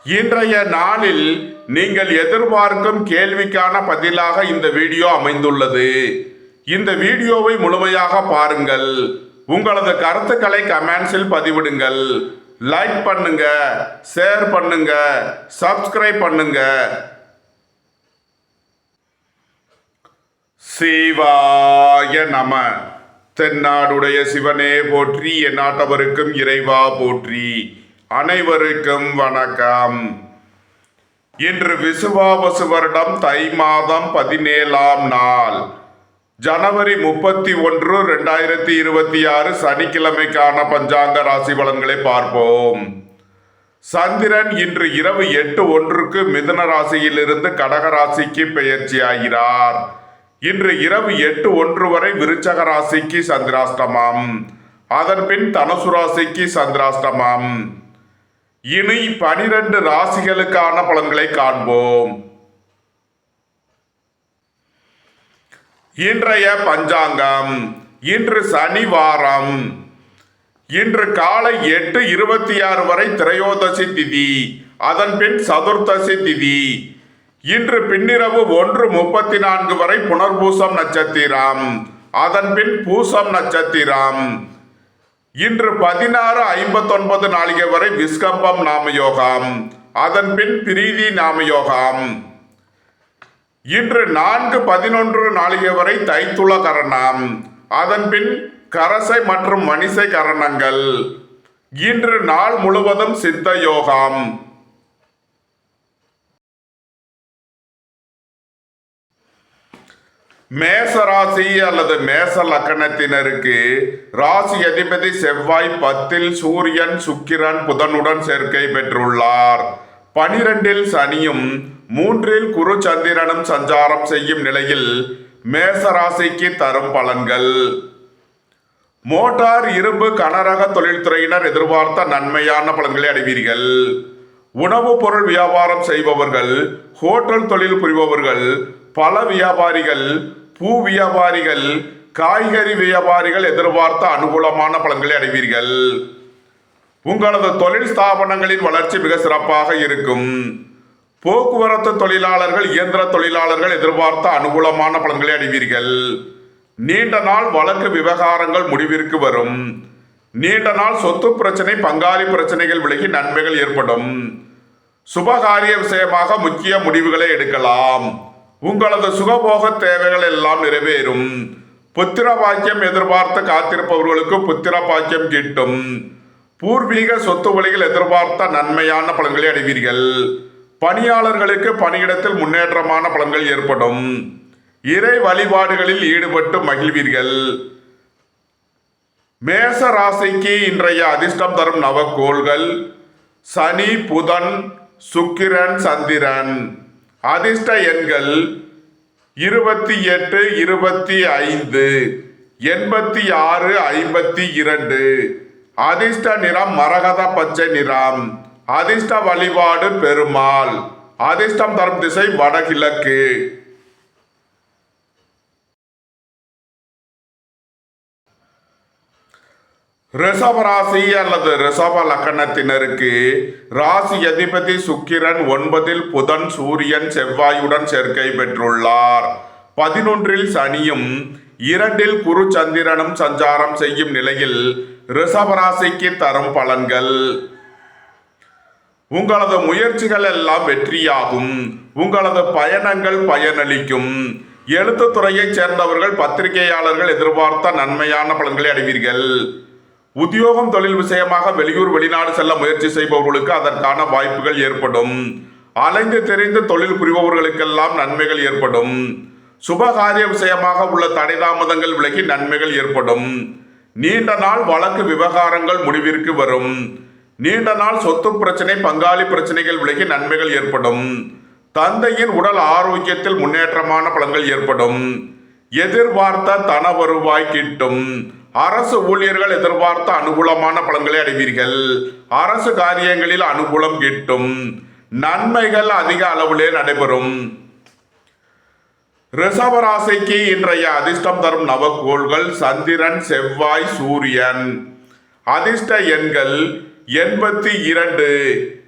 இன்றைய நாளில் நீங்கள் எதிர்பார்க்கும் கேள்விக்கான பதிலாக இந்த வீடியோ அமைந்துள்ளது. இந்த வீடியோவை முழுமையாக பாருங்கள். உங்களது கருத்துக்களை கமெண்ட்ஸில் பதிவிடுங்கள். லைக் பண்ணுங்க, ஷேர் பண்ணுங்க, சப்ஸ்கிரைப் பண்ணுங்க. சிவாய நம. தென்னாடுடைய சிவனே போற்றி, எந்நாட்டவருக்கும் இறைவா போற்றி. அனைவருக்கும் வணக்கம். இன்று விசுவாவசு வருடம் தை மாதம் 17ஆம் நாள், ஜனவரி 31, 2026 சனிக்கிழமைக்கான பஞ்சாங்க ராசி பலன்களை பார்ப்போம். சந்திரன் இன்று இரவு 8:01 மிதுன ராசியிலிருந்து கடக ராசிக்கு பெயர்ச்சியாகிறார். இன்று இரவு 8:01 வரை விருச்சக ராசிக்கு சந்திராஷ்டமம், அதன் பின் தனுசு ராசிக்கு சந்திராஷ்டமம். இனி 12 ராசிகளுக்கான பலன்களை காண்போம். இன்றைய பஞ்சாங்கம். இன்று சனிவாரம். இன்று காலை 8:26 வரை திரையோதசி திதி, அதன் பின் சதுர்த்தசி திதி. இன்று பின்னிரவு 1:34 வரை புனர்பூசம் நட்சத்திரம், அதன் பின் பூசம் நட்சத்திரம். இன்று 16:59 நாளிகை வரை விஸ்கம்பம் நாமயோகம், அதன் பின் பிரீதி நாமயோகம். இன்று 4:11 நாளிகை வரை தைத்துள கரணம், அதன் பின் கரசை மற்றும் மணிசை கரணங்கள். இன்று நாள் முழுவதும் சித்த யோகம். மேச ராசி அல்லது மேச லக்கணத்தினருக்கு ராசி அதிபதி செவ்வாய் 10இல் சூரியன், சுக்கிரன், புதனுடன் சேர்க்கை பெற்றுள்ளார். 12இல் சனியும் 3இல் குரு சந்திரனும் சஞ்சாரம் செய்யும் நிலையில் மேச ராசிக்கு தரும் பலன்கள். மோட்டார், இரும்பு, கனரக தொழில்துறையினர் எதிர்பார்த்த நன்மையான பலன்களை அடைவீர்கள். உணவுப் பொருள் வியாபாரம் செய்பவர்கள், ஹோட்டல் தொழில் புரிபவர்கள், பல வியாபாரிகள், பூ வியாபாரிகள், காய்கறி வியாபாரிகள் எதிர்பார்த்த அனுகூலமான பலன்களை அடைவீர்கள். உங்களது தொழில் ஸ்தாபனங்களின் வளர்ச்சி மிக சிறப்பாக இருக்கும். போக்குவரத்து தொழிலாளர்கள், இயந்திர தொழிலாளர்கள் எதிர்பார்த்த அனுகூலமான பலன்களை அடைவீர்கள். நீண்ட நாள் வழக்கு விவகாரங்கள் முடிவிற்கு வரும். நீண்ட நாள் சொத்து பிரச்சனை, பங்காளி பிரச்சனைகள் விலகி நன்மைகள் ஏற்படும். சுபகாரிய விஷயமாக முக்கிய முடிவுகளை எடுக்கலாம். உங்களது சுகபோக தேவைகள் எல்லாம் நிறைவேறும். புத்திர பாக்கியம் எதிர்பார்த்து காத்திருப்பவர்களுக்கு புத்திர பாக்கியம் கிட்டும். பூர்வீக சொத்து வழிகள் எதிர்பார்த்த நன்மையான பலன்களை அடைவீர்கள். பணியாளர்களுக்கு பணியிடத்தில் முன்னேற்றமான பலன்கள் ஏற்படும். இறை வழிபாடுகளில் ஈடுபட்டு மகிழ்வீர்கள். மேச ராசிக்கு இன்றைய அதிர்ஷ்டம் தரும் நவக்கோள்கள் சனி, புதன், சுக்கிரன், சந்திரன். அதிர்ஷ்ட எண்கள் 28, 25, 86, 52. அதிர்ஷ்ட நிறம் மரகத பச்சை நிறம். அதிர்ஷ்ட வழிபாடு பெருமாள். அதிர்ஷ்டம் தரும் திசை வடகிழக்கு. ரிஷப ராசி அல்லது ரிஷப லக்கணத்தினருக்கு ராசி அதிபதி சுக்கிரன் 9இல் புதன், சூரியன், செவ்வாயுடன் சேர்க்கை பெற்றுள்ளார். 11இல் சனியும் 2இல் குரு சந்திரனும் சஞ்சாரம் செய்யும் நிலையில் ரிஷப ராசிக்கு தரும் பலன்கள். உங்களது முயற்சிகள் எல்லாம் வெற்றியாகும். உங்களது பயணங்கள் பயனளிக்கும். எழுத்துத்துறையைச் சேர்ந்தவர்கள், பத்திரிகையாளர்கள் எதிர்பார்த்த நன்மையான பலன்களை அடைவீர்கள். உத்தியோகம், தொழில் விஷயமாக வெளியூர், வெளிநாடு செல்ல முயற்சி செய்பவர்களுக்கு அதற்கான வாய்ப்புகள் ஏற்படும். அலைந்து தெரிந்து தொழில் புரிபவர்களுக்கெல்லாம் நன்மைகள் ஏற்படும். சுபகாரிய விஷயமாக உள்ள தடை தாமதங்கள் விலகி நன்மைகள் ஏற்படும். நீண்ட நாள் வழக்கு விவகாரங்கள் முடிவிற்கு வரும். நீண்ட நாள் சொத்து பிரச்சனை, பங்காளி பிரச்சனைகள் விலகி நன்மைகள் ஏற்படும். தந்தையின் உடல் ஆரோக்கியத்தில் முன்னேற்றமான பலன்கள் ஏற்படும். எதிர்பார்த்த தன வருவாய் கிட்டும். அரசு ஊழியர்கள் எதிர்பார்த்த அனுகூலமான பலன்களை அடைவீர்கள். அரசு காரியங்களில் அனுகூலம் கிட்டும். நன்மைகள் அதிக அளவிலே நடைபெறும். ரிஷப ராசிக்கு இன்றைய அதிர்ஷ்டம் தரும் நவக்கோள்கள் சந்திரன், செவ்வாய், சூரியன். அதிர்ஷ்ட எண்கள் 82,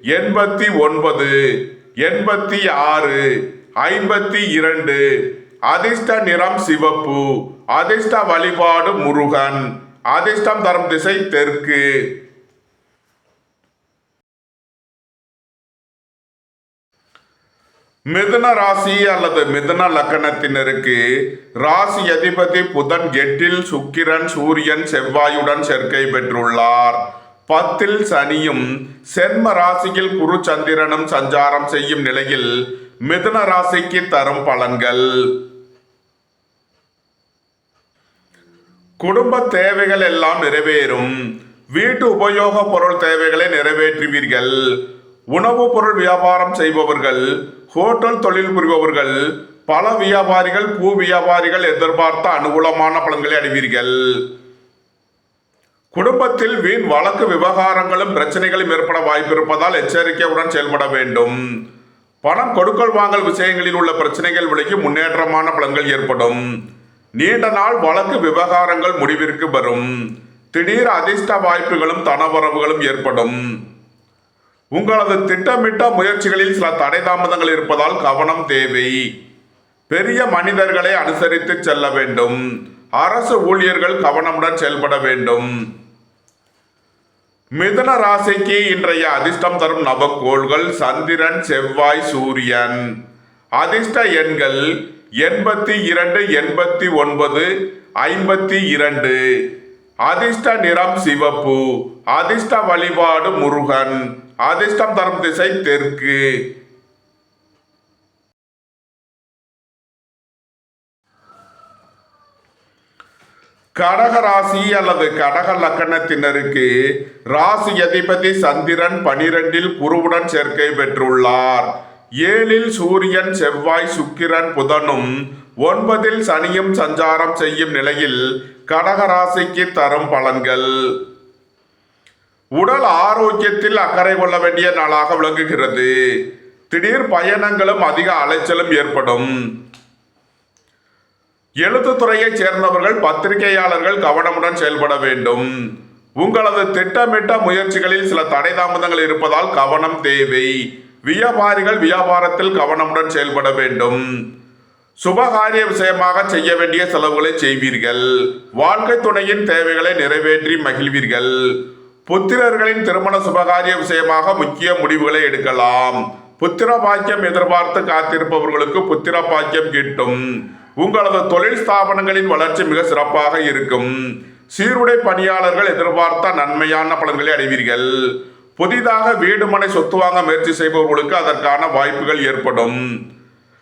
89, 86, 52. அதிர்ஷ்ட நிறம் சிவப்பு. அதிர்ஷ்ட வழிபாடு முருகன். அதிர்ஷ்டம் தரும் திசை தெற்கு. மிதுன ராசி அல்லது மிதுன லக்கணத்தினருக்கு ராசி அதிபதி புதன் 8, சுக்கிரன், சூரியன், செவ்வாயுடன் சேர்க்கை பெற்றுள்ளார். 10 சனியும் சென்ம ராசியில் குரு சந்திரனும் சஞ்சாரம் செய்யும் நிலையில் மிதுன ராசிக்கு தரும் பலன்கள். குடும்ப தேவைகள் எல்லாம் நிறைவேறும். வீட்டு உபயோக பொருள் தேவைகளை நிறைவேற்றுவீர்கள். உணவு பொருள் வியாபாரம் செய்பவர்கள், ஹோட்டல் தொழில் புரிபவர்கள், பல வியாபாரிகள், பூ வியாபாரிகள் எதிர்பார்த்த அனுகூலமான பலன்களை அடைவீர்கள். குடும்பத்தில் வீண் வழக்கு விவகாரங்களும் பிரச்சனைகளும் ஏற்பட வாய்ப்பிருப்பதால் எச்சரிக்கையுடன் செயல்பட வேண்டும். பணம் கொடுக்கல் வாங்கல் விஷயங்களில் உள்ள பிரச்சனைகள் விலகி முன்னேற்றமான பலன்கள் ஏற்படும். நீண்ட நாள் வழக்கு விவகாரங்கள் முடிவிற்கு வரும். திடீர் அதிர்ஷ்ட வாய்ப்புகளும் தனவரவுகளும் ஏற்படும். உங்களது திட்டமிட்ட முயற்சிகளில் சில தடை தாமதங்கள் இருப்பதால் கவனம் தேவை. பெரிய மனிதர்களை அனுசரித்து செல்ல வேண்டும். அரசு ஊழியர்கள் கவனமுடன் செயல்பட வேண்டும். மிதுன ராசிக்கு இன்றைய அதிர்ஷ்டம் தரும் நவக்கோள்கள் சந்திரன், செவ்வாய், சூரியன். அதிர்ஷ்ட எண்கள் 82, 89, 52. அதிர்ஷ்ட நிறம் சிவப்பு. அதிர்ஷ்ட வழிபாடு முருகன். அதிர்ஷ்டம் தரும் திசை தெற்கு. கடக ராசி அல்லது கடக லக்கணத்தினருக்கு ராசி அதிபதி சந்திரன் 12 குருவுடன் சேர்க்கை பெற்றுள்ளார். 7 சூரியன், செவ்வாய், சுக்கிரன், புதனும் 9 சனியும் சஞ்சாரம் செய்யும் நிலையில் கடக ராசிக்கு தரும் பலன்கள். உடல் ஆரோக்கியத்தில் அக்கறை கொள்ள வேண்டிய நாளாக விளங்குகிறது. திடீர் பயணங்களும் அதிக அலைச்சலும் ஏற்படும். எழுத்துத்துறையைச் சேர்ந்தவர்கள், பத்திரிகையாளர்கள் கவனமுடன் செயல்பட வேண்டும். உங்களது திட்டமிட்ட முயற்சிகளில் சில தடை தாமதங்கள் இருப்பதால் கவனம் தேவை. வியாபாரிகள் வியாபாரத்தில் கவனமுடன் செயல்பட வேண்டும். சுபகாரிய விஷயமாக செய்ய வேண்டிய செலவுகளை செய்வீர்கள். வாழ்க்கை துணையின் தேவைகளை நிறைவேற்றி மகிழ்வீர்கள். புத்திரர்களின் திருமண சுபகாரிய விஷயமாக முக்கிய முடிவுகளை எடுக்கலாம். புத்திர பாக்கியம் எதிர்பார்த்து காத்திருப்பவர்களுக்கு புத்திர பாக்கியம் கிட்டும். உங்களது தொழில் ஸ்தாபனங்களின் வளர்ச்சி மிக சிறப்பாக இருக்கும். சீருடை பணியாளர்கள் எதிர்பார்த்த நன்மையான பலன்களை அடைவீர்கள். புதிதாக வீடு மனை சொத்து வாங்க முயற்சி செய்பவர்களுக்கு அதற்கான வாய்ப்புகள் ஏற்படும்.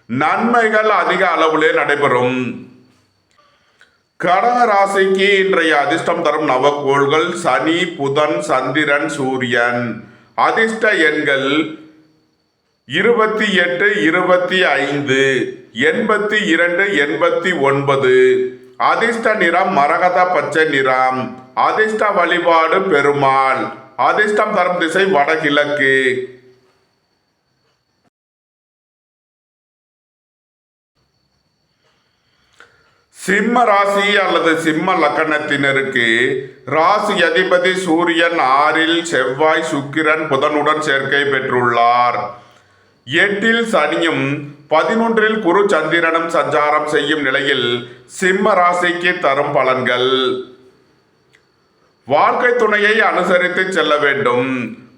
நன்மைகள் அதிக அளவிலே நடைபெறும். கடக ராசிக்கு இன்றைய அதிர்ஷ்டம் தரும் நவக்கோள்கள் சனி, புதன், சந்திரன், சூரியன். அதிர்ஷ்ட எண்கள் 28, 25, 82, 89. அதிர்ஷ்ட நிறம் மரகத பச்சை நிறம். அதிர்ஷ்ட வழிபாடு பெருமாள். அதிர்ஷ்டம் தரும் திசை வடகிழக்கு. சிம்ம ராசி அல்லது சிம்ம லக்கணத்தினருக்கு ராசி அதிபதி சூரியன் 6, செவ்வாய், சுக்கிரன், புதனுடன் சேர்க்கை பெற்றுள்ளார். 8 சனியும் 11 குரு சந்திரனும் சஞ்சாரம் செய்யும் நிலையில் சிம்ம ராசிக்கு தரும் பலன்கள். வாழ்க்கை துணையை அனுசரித்து செல்ல வேண்டும்.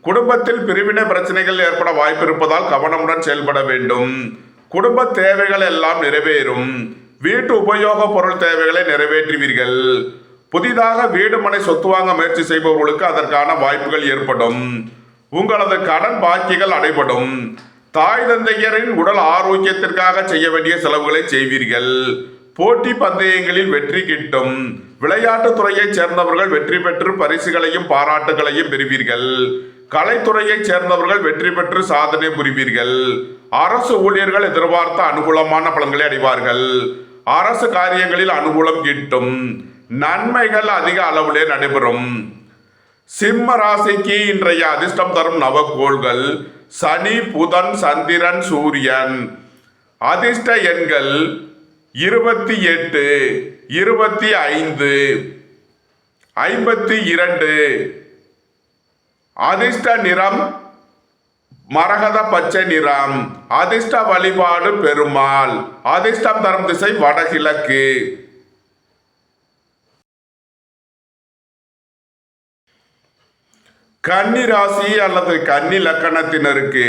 குடும்பத்தில் பிரிவினை பிரச்சனைகள் ஏற்பட வாய்ப்பிருப்பதால் கவனமுடன் செயல்பட வேண்டும். குடும்ப தேவைகள் எல்லாம் நிறைவேறும். வீட்டு உபயோக பொருள் தேவைகளை நிறைவேற்றுவீர்கள். புதிதாக வீடு மனை சொத்து வாங்க முயற்சி செய்பவர்களுக்கு அதற்கான வாய்ப்புகள் ஏற்படும். உங்களது கடன் பாக்கிகள் அடைபடும். தாய் தந்தையரின் உடல் ஆரோக்கியத்திற்காக செய்ய வேண்டிய செலவுகளை செய்வீர்கள். போட்டி பந்தயங்களில் வெற்றி கிட்டும். விளையாட்டுத் துறையைச் சேர்ந்தவர்கள் வெற்றி பெற்று பரிசுகளையும் பாராட்டுகளையும் பெறுவீர்கள். கலைத்துறையைச் சேர்ந்தவர்கள் வெற்றி பெற்று சாதனை புரிவீர்கள். அரசு ஊழியர்கள் எதிர்பார்த்த அனுகூலமான பலன்களை அடைவார்கள். அரசு காரியங்களில் அனுகூலம் கிட்டும். நன்மைகள் அதிக அளவிலே நடைபெறும். சிம்ம ராசிக்கு இன்றைய அதிர்ஷ்டம் தரும் நவக்கோள்கள் சனி, புதன், சந்திரன், சூரியன். அதிர்ஷ்ட எண்கள் 28, 25, 52. அதிர்ஷ்ட நிறம் மரகத பச்சை நிறம். அதிர்ஷ்ட வழிபாடு பெருமாள். அதிர்ஷ்டம் தரும் திசை வடகிழக்கு. கன்னி ராசி அல்லது கன்னி லக்கணத்தினருக்கு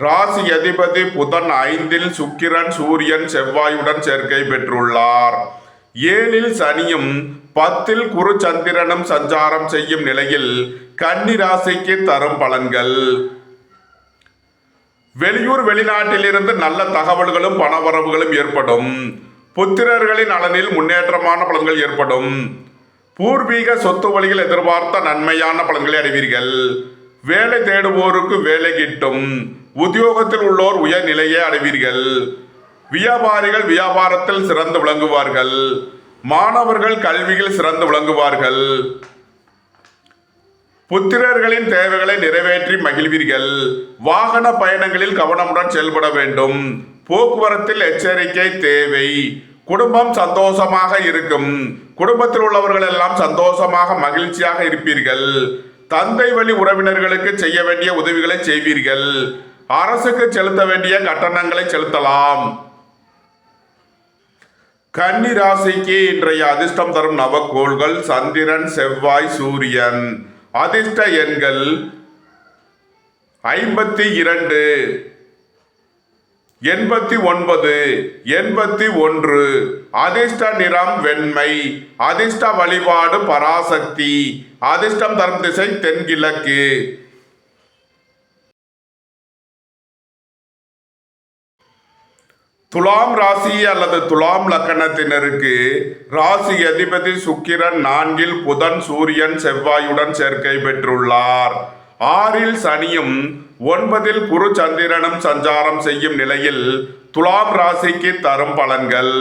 ராசி அதிபதி புதன் 5ல் சுக்கிரன் சூரியன் செவ்வாயுடன் சேர்க்கை பெற்றுள்ளார். 7ல் சனியும் 10ல் குரு சந்திரனும் சஞ்சாரம் செய்யும் நிலையில் கன்னி ராசிக்கு தரும் பலன்கள். வெளியூர் வெளிநாட்டிலிருந்து நல்ல தகவல்களும் பணவரவுகளும் ஏற்படும். புத்திரர்களின் நலனில் முன்னேற்றமான பலன்கள் ஏற்படும். பூர்வீக சொத்து வழியில் எதிர்பார்த்த நன்மையான பலன்களை அடைவீர்கள். வேலை தேடுவோருக்கு வேலை கிட்டும். உத்தியோகத்தில் உள்ளோர் உயர்நிலையை அடைவீர்கள். வியாபாரிகள் வியாபாரத்தில் சிறந்து விளங்குவார்கள். மாணவர்கள் கல்வியில் சிறந்து விளங்குவார்கள். புத்திரர்களின் தேவைகளை நிறைவேற்றி மகிழ்வீர்கள். வாகன பயணங்களில் கவனமுடன் செயல்பட வேண்டும். போக்குவரத்தில் எச்சரிக்கை தேவை. குடும்பம் சந்தோஷமாக இருக்கும். குடும்பத்தில் உள்ளவர்கள் எல்லாம் சந்தோஷமாக மகிழ்ச்சியாக இருப்பீர்கள். தந்தை வழி உறவினர்களுக்கு செய்ய வேண்டிய உதவிகளை செய்வீர்கள். அரசுக்கு செலுத்த வேண்டிய கட்டணங்களை செலுத்தலாம். கன்னி ராசிக்கு இன்றைய அதிர்ஷ்டம் தரும் நவக்கோள்கள் சந்திரன் செவ்வாய் சூரியன். அதிர்ஷ்ட எண்கள் 52, 89, 81. அதிர்ஷ்ட நிறம் வெண்மை. அதிர்ஷ்ட வழிபாடு பராசக்தி. அதிர்ஷ்டம் தரும் திசை தென்கிழக்கு. துலாம் ராசி அல்லது துலாம் லக்கணத்தினருக்கு ராசி அதிபதி சுக்கிரன் 4ல் புதன் சூரியன் செவ்வாயுடன் சேர்க்கை பெற்றுள்ளார். 6ல் சனியும் 9ல் குரு சந்திரனும் சஞ்சாரம் செய்யும் நிலையில் துலாம் ராசிக்கு தரும் பலன்கள்.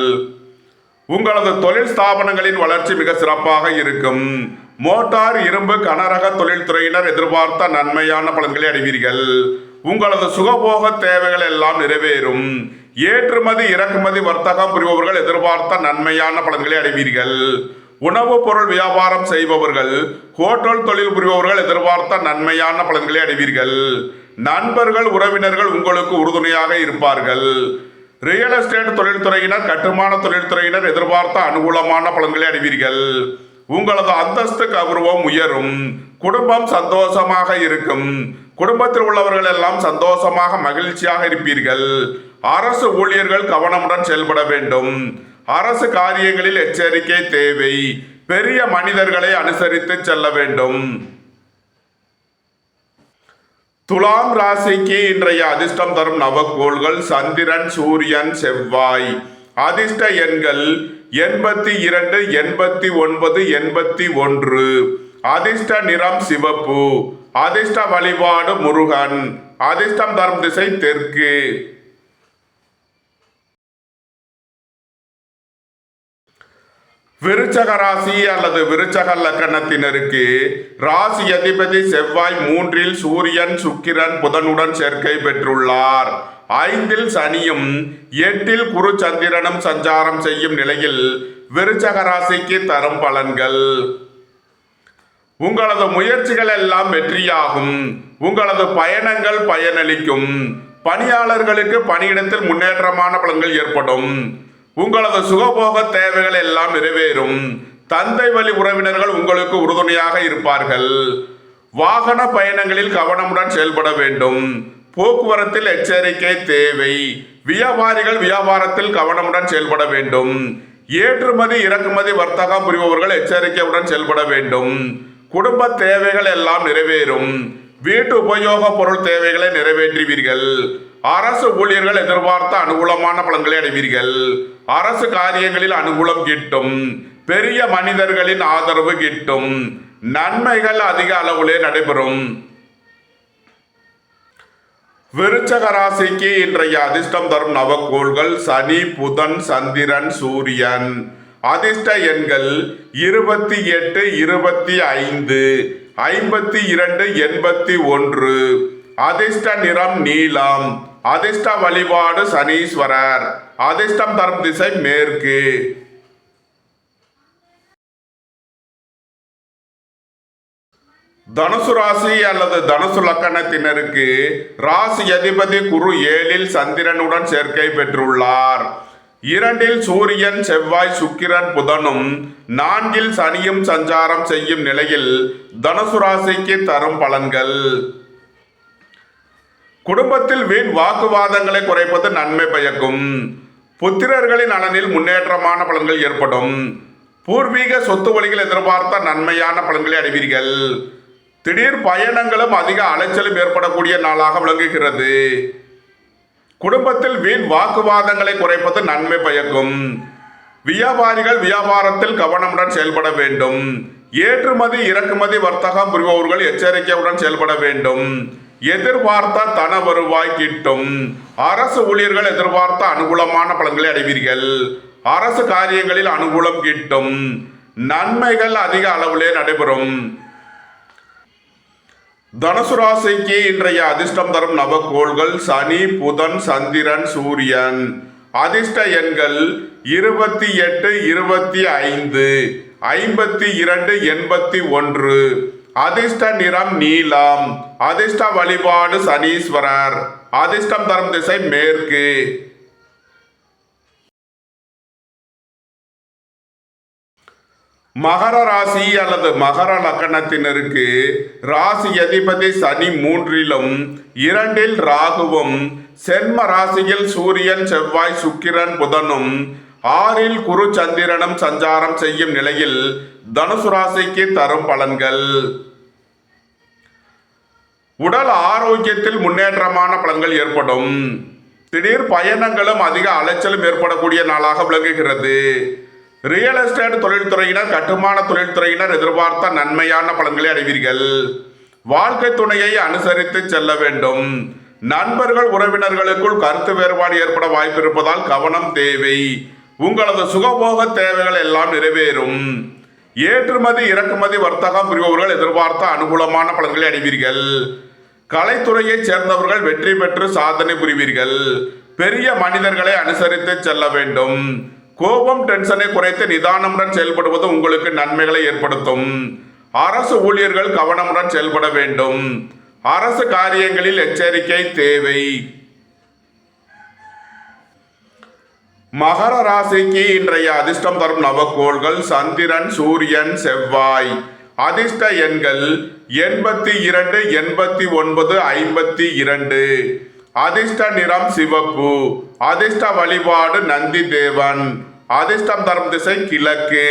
உங்களது தொழில் ஸ்தாபனங்களின் வளர்ச்சி மிக சிறப்பாக இருக்கும். மோட்டார் இரும்பு கனரக தொழில்துறையினர் எதிர்பார்த்த நன்மையான பலன்களை அடைவீர்கள். உங்களது சுகபோக தேவைகள் எல்லாம் நிறைவேறும். ஏற்றுமதி இறக்குமதி வர்த்தகம் புரிபவர்கள் எதிர்பார்த்த நன்மையான பலன்களை அடைவீர்கள். உணவுப் பொருள் வியாபாரம் செய்பவர்கள் ஹோட்டல் தொழில் புரிபவர்கள் எதிர்பார்த்த நன்மையான பலன்களை அடைவீர்கள். நண்பர்கள் உறவினர்கள் உங்களுக்கு உறுதுணையாக இருப்பார்கள். ரியல் எஸ்டேட் தொழில்துறையினர் கட்டுமான தொழில்துறையினர் எதிர்பார்த்த அனுகூலமான பலன்களை அடைவீர்கள். உங்களது அந்தஸ்து கௌரவம் உயரும். குடும்பம் சந்தோஷமாக இருக்கும். குடும்பத்தில் உள்ளவர்கள் எல்லாம் சந்தோஷமாக மகிழ்ச்சியாக இருப்பீர்கள். அரசு ஊழியர்கள் கவனமுடன் செயல்பட வேண்டும். அரசு காரியங்களில் எச்சரிக்கை தேவை. பெரிய மனிதர்களை அனுசரித்து செல்ல வேண்டும். துலாம் ராசிக்கு இன்றைய அதிர்ஷ்டம் தரும் நவக்கோள்கள் சந்திரன் சூரியன் செவ்வாய். அதிர்ஷ்ட எண்கள் 82, 89, 81. அதிர்ஷ்ட நிறம் சிவப்பு. அதிர்ஷ்ட வழிபாடு முருகன். அதிர்ஷ்டம் தரும் திசை தெற்கு. விருச்சக ராசி அல்லது விருச்சக லக்கணத்தினருக்கு ராசி அதிபதி செவ்வாய் 3ல் சூரியன் சுக்கிரன் புதனுடன் சேர்க்கை பெற்றுள்ளார். 5ல் சனியும் 8ல் குரு சந்திரனும் சஞ்சாரம் செய்யும் நிலையில் விருச்சக ராசிக்கு தரும் பலன்கள். உங்களது முயற்சிகள் எல்லாம் வெற்றியாகும். உங்களது பயணங்கள் பயனளிக்கும். பணியாளர்களுக்கு பணியிடத்தில் முன்னேற்றமான பலன்கள் ஏற்படும். உங்களது சுகபோக தேவைகள் எல்லாம் நிறைவேறும். தந்தை வழி உறவினர்கள் உங்களுக்கு உறுதுணையாக இருப்பார்கள். வாகன பயணங்களில் கவனமுடன் செயல்பட வேண்டும். போக்குவரத்தில் எச்சரிக்கை தேவை. வியாபாரிகள் வியாபாரத்தில் கவனமுடன் செயல்பட வேண்டும். ஏற்றுமதி இறக்குமதி வர்த்தகம் புரிபவர்கள் எச்சரிக்கையுடன் செயல்பட வேண்டும். குடும்ப தேவைகள் எல்லாம் நிறைவேறும். வீட்டு உபயோக பொருள் தேவைகளை நிறைவேற்றுவீர்கள். அரசு ஊழியர்கள் எதிர்பார்த்த அனுகூலமான பலன்களை அடைவீர்கள். அரசு காரியங்களில் அனுகூலம் கிட்டும். பெரிய மனிதர்களின் ஆதரவு கிட்டும். நன்மைகள் அதிக அளவிலே நடைபெறும். விருச்சக ராசிக்கு இன்றைய அதிர்ஷ்டம் தரும் நவக்கோள்கள் சனி புதன் சந்திரன் சூரியன். அதிர்ஷ்ட எண்கள் 28, 25, 52, 81. அதிர்ஷ்ட நிறம் நீலம். அதிர்ஷ்ட வழிபாடு சனீஸ்வரர். அதிர்ஷ்டம் தரும் திசை மேற்கு. தனுசு ராசி அல்லது தனுசு லக்கணத்தினருக்கு ராசி அதிபதி குரு 7ல் சந்திரனுடன் சேர்க்கை பெற்றுள்ளார். 2ல் சூரியன் செவ்வாய் சுக்கிரன் புதனும் 4ல் சனியும் சஞ்சாரம் செய்யும் நிலையில் தனுசு ராசிக்கு தரும் பலன்கள். குடும்பத்தில் வீண் வாக்குவாதங்களை குறைப்பது நன்மை பயக்கும். புத்திரர்களின் நலனில் முன்னேற்றமான பலன்கள் ஏற்படும். பூர்வீக சொத்து வழிகள் எதிர்பார்த்த நன்மையான பலன்களை அடைவீர்கள். திடீர் பயணங்களும் அதிக அலைச்சலும் ஏற்படக்கூடிய நாளாக விளங்குகிறது. குடும்பத்தில் வீண் வாக்குவாதங்களை குறைப்பது நன்மை பயக்கும். வியாபாரிகள் வியாபாரத்தில் கவனமுடன் செயல்பட வேண்டும். ஏற்றுமதி இறக்குமதி வர்த்தகம் புரிபவர்கள் எச்சரிக்கையுடன் செயல்பட வேண்டும். எதிர்பார்த்த தன வருவாய் கிட்டும். அரசு ஊழியர்கள் எதிர்பார்த்த அனுகூலமான பலன்களை அடைவீர்கள். அரசு காரியங்களில் அனுகூலம் கிட்டும். நன்மைகள் அதிக அளவிலே நடைபெறும். தனுசு ராசிக்கு இன்றைய அதிர்ஷ்டம் தரும் நவகோள்கள் சனி, புதன், சந்திரன், சூரியன். அதிர்ஷ்ட எண்கள் 28, 25, 52, 81. அதிர்ஷ்ட நிறம் நீலம். அதிர்ஷ்ட வழிபாடு சனீஸ்வரர். அதிர்ஷ்டம் தரும் திசை மேற்கு. மகர ராசி அல்லது மகர லக்கணத்தினருக்கு ராசி அதிபதி சனி 3லும் 2ல் ராகுவும் சென்ம ராசியில் சூரியன் செவ்வாய் சுக்கிரன் புதனும் 6ல் குரு சந்திரனும் சஞ்சாரம் செய்யும் நிலையில் தனுசு ராசிக்கு தரும் பலன்கள். உடல் ஆரோக்கியத்தில் முன்னேற்றமான பலன்கள் ஏற்படும். திடீர் பயணங்களும் அதிக அலைச்சலும் ஏற்படக்கூடிய நாளாக விளங்குகிறது. ரியல் எஸ்டேட் தொழில்துறையினர் கட்டுமான தொழில்துறையினர் எதிர்பார்த்த நன்மையான பலன்களை அடைவீர்கள். வாழ்க்கை துணையை அனுசரித்து செல்ல வேண்டும். நண்பர்கள் உறவினர்களுக்குள் கருத்து வேறுபாடு ஏற்பட வாய்ப்பு இருப்பதால் கவனம் தேவை. உங்களது சுகபோக தேவைகள் எல்லாம் நிறைவேறும். ஏற்றுமதி இறக்குமதி வர்த்தகம் புரிபவர்கள் எதிர்பார்த்த அனுகூலமான பலன்களை அடைவீர்கள். கலைத்துறையைச் சேர்ந்தவர்கள் வெற்றி பெற்று சாதனை புரிவீர்கள். பெரிய மனிதர்களை அனுசரித்து செல்ல வேண்டும். கோபம் டென்ஷனை குறைத்து நிதானமுடன் செயல்படுவது உங்களுக்கு நன்மைகளை ஏற்படுத்தும். அரசு ஊழியர்கள் கவனமுடன் செயல்பட வேண்டும். அரசு காரியங்களில் எச்சரிக்கை தேவை. மகர ராசிக்கு இன்றைய அதிர்ஷ்டம் தரும் நவகோள்கள் சந்திரன், சூரியன், செவ்வாய். அதிர்ஷ்ட எண்கள் 82, 89, 52. அதிர்ஷ்ட நிறம் சிவப்பு. அதிர்ஷ்ட வழிபாடு நந்தி தேவன். அதிர்ஷ்டம் தரும் திசை கிழக்கு.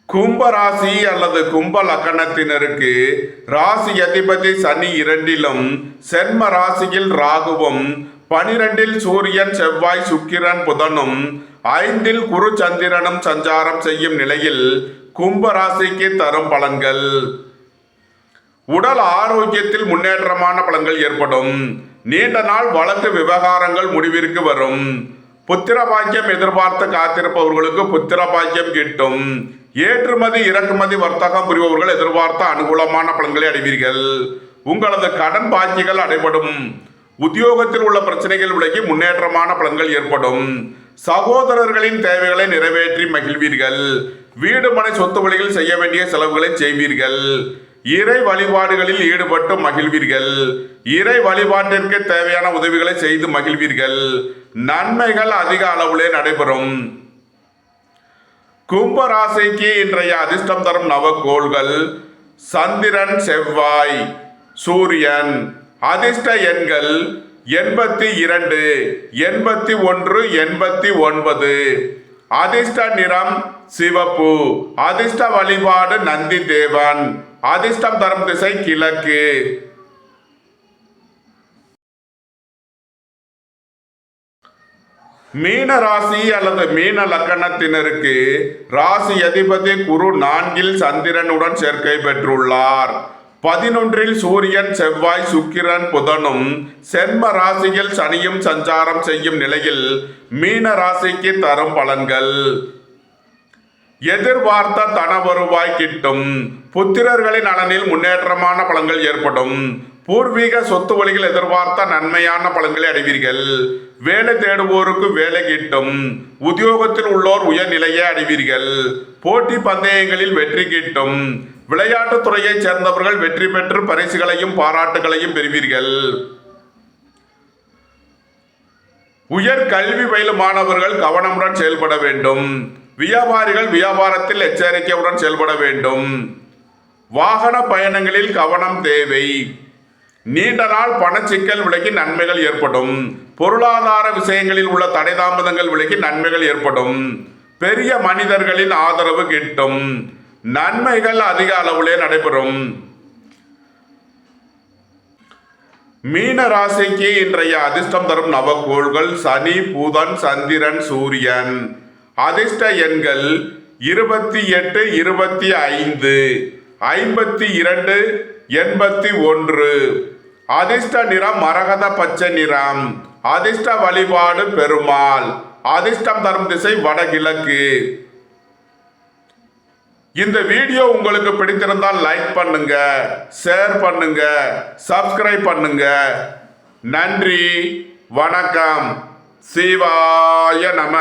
கும்ப ராசி அல்லது கும்ப லக்கணத்தினருக்கு ராசி அதிபதி சனி 2லும் சென்ம ராசியில் ராகுவும் 12ல் சூரியன் செவ்வாய் சுக்கிரன் புதனும் 5ல் குரு சந்திரனும் சஞ்சாரம் செய்யும் நிலையில் கும்ப ராசிக்கு தரும் பலன்கள். உடல் ஆரோக்கியத்தில் முன்னேற்றமான பலன்கள் ஏற்படும். நீண்ட நாள் வழக்கு விவகாரங்கள் முடிவிற்கு வரும். புத்திர பாக்கியம் எதிர்பார்த்து காத்திருப்பவர்களுக்கு புத்திர பாக்கியம் கிட்டும். ஏற்றுமதி இறக்குமதி வர்த்தகம் புரிபவர்கள் எதிர்பார்த்த அனுகூலமான பலன்களை அடைவீர்கள். உங்களது கடன் பாக்கிகள் அடைபடும். உத்தியோகத்தில் உள்ள பிரச்சனைகள் விலகி முன்னேற்றமான பலன்கள் ஏற்படும். சகோதரர்களின் தேவைகளை நிறைவேற்றி மகிழ்வீர்கள். வீடு மனை சொத்து வழியில் செய்ய வேண்டிய செலவுகளை செய்வீர்கள். இறை வழிபாடுகளில் ஈடுபட்டு மகிழ்வீர்கள். இறை வழிபாட்டிற்கு தேவையான உதவிகளை செய்து மகிழ்வீர்கள். நன்மைகள் அதிக அளவிலே நடைபெறும். கும்ப ராசிக்கு இன்றைய அதிர்ஷ்டம் தரும் நவகோள்கள் சந்திரன், செவ்வாய், சூரியன். அதிர்ஷ்ட எண்கள் 82, 81, 89. அதிர்ஷ்ட நிறம் சிவப்பு. அதிர்ஷ்ட வழிபாடு நந்தி தேவன். அதிர்ஷ்டம் தரும் திசை கிழக்கு. மீன ராசி அல்லது மீன லக்கணத்தினருக்கு ராசி அதிபதி குரு 4ல் சந்திரனுடன் சேர்க்கை பெற்றுள்ளார். 11ல் சூரியன் செவ்வாய் சுக்கிரன் புதனும் சென்ம ராசியில் சனியும் சஞ்சாரம் செய்யும் நிலையில் மீன ராசிக்கு தரும் பலன்கள். எதிர்பார்த்த தன வருவாய் கிட்டும். புத்திரர்களின் நலனில் முன்னேற்றமான பலன்கள் ஏற்படும். பூர்வீக சொத்து வழிகள் எதிர்பார்த்த நன்மையான பலன்களை அடைவீர்கள். வேலை தேடுவோருக்கு வேலை கிட்டும். உத்தியோகத்தில் உள்ளோர் உயர்நிலையை அடைவீர்கள். போட்டி பந்தயங்களில் வெற்றி கிட்டும். விளையாட்டுத் துறையைச் சேர்ந்தவர்கள் வெற்றி பெற்று பரிசுகளையும் பாராட்டுகளையும் பெறுவீர்கள். உயர் கல்வி பயிலும் மாணவர்கள் கவனமுடன் செயல்பட வேண்டும். வியாபாரிகள் வியாபாரத்தில் எச்சரிக்கையுடன் செயல்பட வேண்டும். வாகன பயணங்களில் கவனம் தேவை. நீண்ட நாள் பணச்சிக்கல் விலகி நன்மைகள் ஏற்படும். பொருளாதார விஷயங்களில் உள்ள தடை தாமதங்கள் விலகி நன்மைகள் ஏற்படும். பெரிய மனிதர்களின் ஆதரவு கிட்டும். நன்மைகள் அதிக அளவிலே நடைபெறும். மீன ராசிக்கு இன்றைய அதிர்ஷ்டம் தரும் நவக்கோள்கள் சனி, புதன், சந்திரன், சூரியன். அதிர்ஷ்ட எண்கள் 28, 25, 52, 81. அதிர்ஷ்ட நிறம் மரகத பச்சை நிறம். அதிர்ஷ்ட வழிபாடு பெருமாள். அதிர்ஷ்டம் தரும் திசை வடகிழக்கு. இந்த வீடியோ உங்களுக்கு பிடித்திருந்தால் லைக் பண்ணுங்க, ஷேர் பண்ணுங்க, சப்ஸ்கிரைப் பண்ணுங்க. நன்றி, வணக்கம். சிவாய நம.